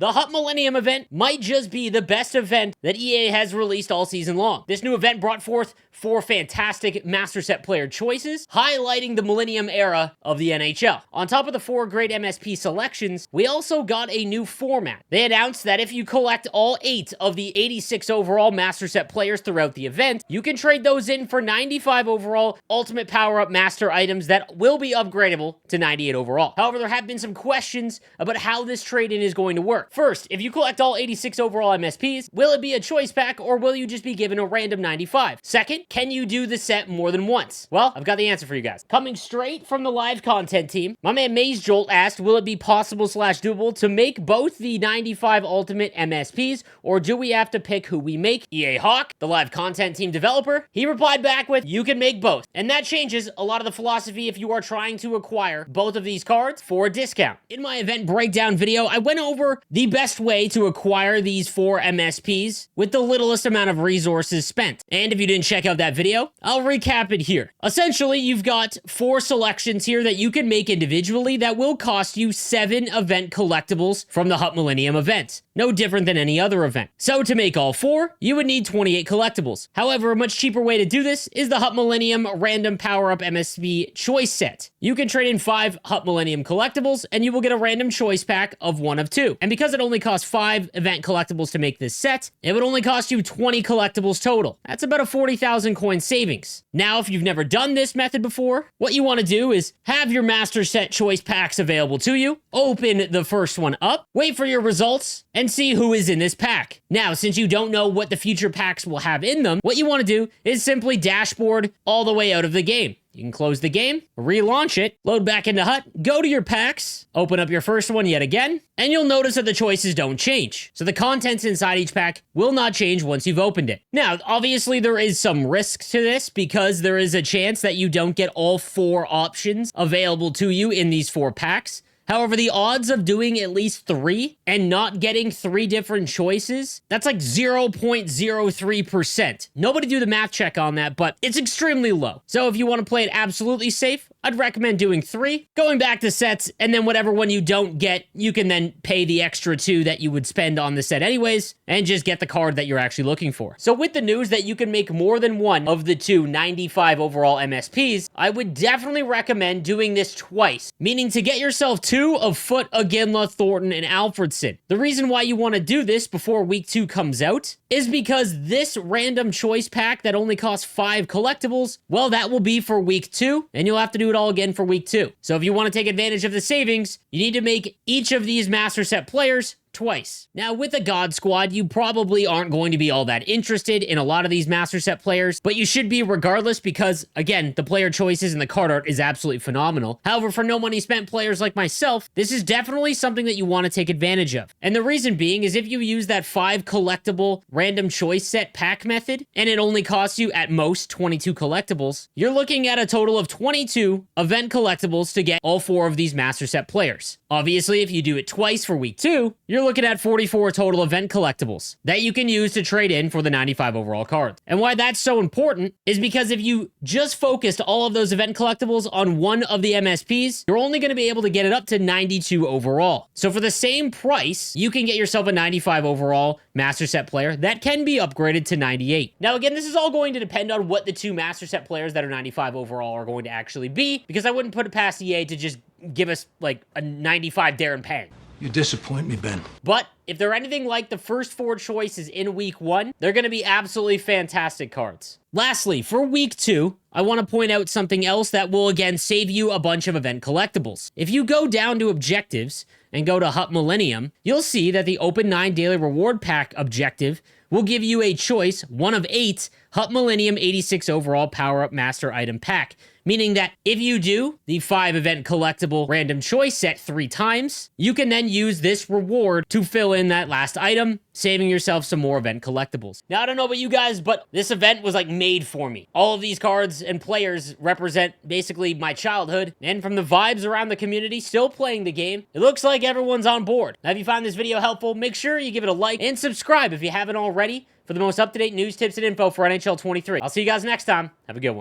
the HUT Millennium event might just be the best event that EA has released all season long. This new event brought forth 4 fantastic Master Set player choices, highlighting the Millennium era of the NHL. On top of the 4 great MSP selections, we also got a new format. They announced that if you collect all 8 of the 86 overall Master Set players throughout the event, you can trade those in for 95 overall Ultimate Power-Up Master items that will be upgradable to 98 overall. However, there have been some questions about how this trade-in is going to work. First, if you collect all 86 overall MSPs, will it be a choice pack or will you just be given a random 95? Second, can you do the set more than once? Well, I've got the answer for you guys. Coming straight from the live content team, my man Maze Jolt asked, will it be possible / doable to make both the 95 ultimate MSPs, or do we have to pick who we make? EA Hawk, the live content team developer, he replied back with, you can make both. And that changes a lot of the philosophy if you are trying to acquire both of these cards for a discount. In my event breakdown video, I went over the best way to acquire these 4 MSPs with the littlest amount of resources spent. And if you didn't check out that video, I'll recap it here. Essentially, you've got 4 selections here that you can make individually that will cost you 7 event collectibles from the HUT Millennium event. No different than any other event. So to make all 4, you would need 28 collectibles. However, a much cheaper way to do this is the HUT Millennium Random Power-Up MSP Choice Set. You can trade in 5 HUT Millennium collectibles, and you will get a random choice pack of 1 of 2. And because it only costs 5 event collectibles to make this set, it would only cost you 20 collectibles total. That's about a 40,000 coin savings. Now, if you've never done this method before, what you want to do is have your Master Set choice packs available to you, open the first one up, wait for your results, and see who is in this pack. Now, since you don't know what the future packs will have in them, what you want to do is simply dashboard all the way out of the game. You can close the game, relaunch it, load back into HUT, go to your packs, open up your first one yet again, and you'll notice that the choices don't change. So the contents inside each pack will not change once you've opened it. Now, obviously there is some risk to this because there is a chance that you don't get all 4 options available to you in these 4 packs. However, the odds of doing at least 3 and not getting 3 different choices, that's like 0.03%. Nobody do the math check on that, but it's extremely low. So if you want to play it absolutely safe, I'd recommend doing 3, going back to sets, and then whatever one you don't get, you can then pay the extra 2 that you would spend on the set anyways, and just get the card that you're actually looking for. So with the news that you can make more than one of the 2 95 overall MSPs, I would definitely recommend doing this twice, meaning to get yourself 2 of Foot, Aginla, Thornton, and Alfredson. The reason why you want to do this before week 2 comes out is because this random choice pack that only costs 5 collectibles, well, that will be for week 2, and you'll have to do it all again for week 2. So if you want to take advantage of the savings, you need to make each of these Master Set players twice. Now, with the God Squad, you probably aren't going to be all that interested in a lot of these Master Set players, but you should be regardless because, again, the player choices and the card art is absolutely phenomenal. However, for no money spent players like myself, this is definitely something that you want to take advantage of. And the reason being is if you use that 5 collectible random choice set pack method, and it only costs you at most 22 collectibles, you're looking at a total of 22 event collectibles to get all 4 of these Master Set players. Obviously, if you do it twice for week 2, you're looking at 44 total event collectibles that you can use to trade in for the 95 overall cards. And why that's so important is because if you just focused all of those event collectibles on one of the MSPs, you're only going to be able to get it up to 92 overall. So for the same price, you can get yourself a 95 overall Master Set player that can be upgraded to 98. Now, again, this is all going to depend on what the 2 Master Set players that are 95 overall are going to actually be, because I wouldn't put it past EA to just give us like a 95 Darren Pang. You disappoint me, Ben. But if they're anything like the first 4 choices in week 1, they're going to be absolutely fantastic cards. Lastly, for week 2, I want to point out something else that will again save you a bunch of event collectibles. If you go down to objectives and go to HUT Millennium, you'll see that the Open 9 Daily Reward Pack objective will give you a choice, 1 of 8, HUT Millennium 86 overall Power-Up Master Item Pack. Meaning that if you do the 5 event collectible random choice set 3 times, you can then use this reward to fill in that last item, saving yourself some more event collectibles. Now, I don't know about you guys, but this event was like made for me. All of these cards and players represent basically my childhood, and from the vibes around the community still playing the game, it looks like everyone's on board. Now, if you find this video helpful, make sure you give it a like and subscribe if you haven't already for the most up-to-date news, tips, and info for NHL 23. I'll see you guys next time. Have a good one.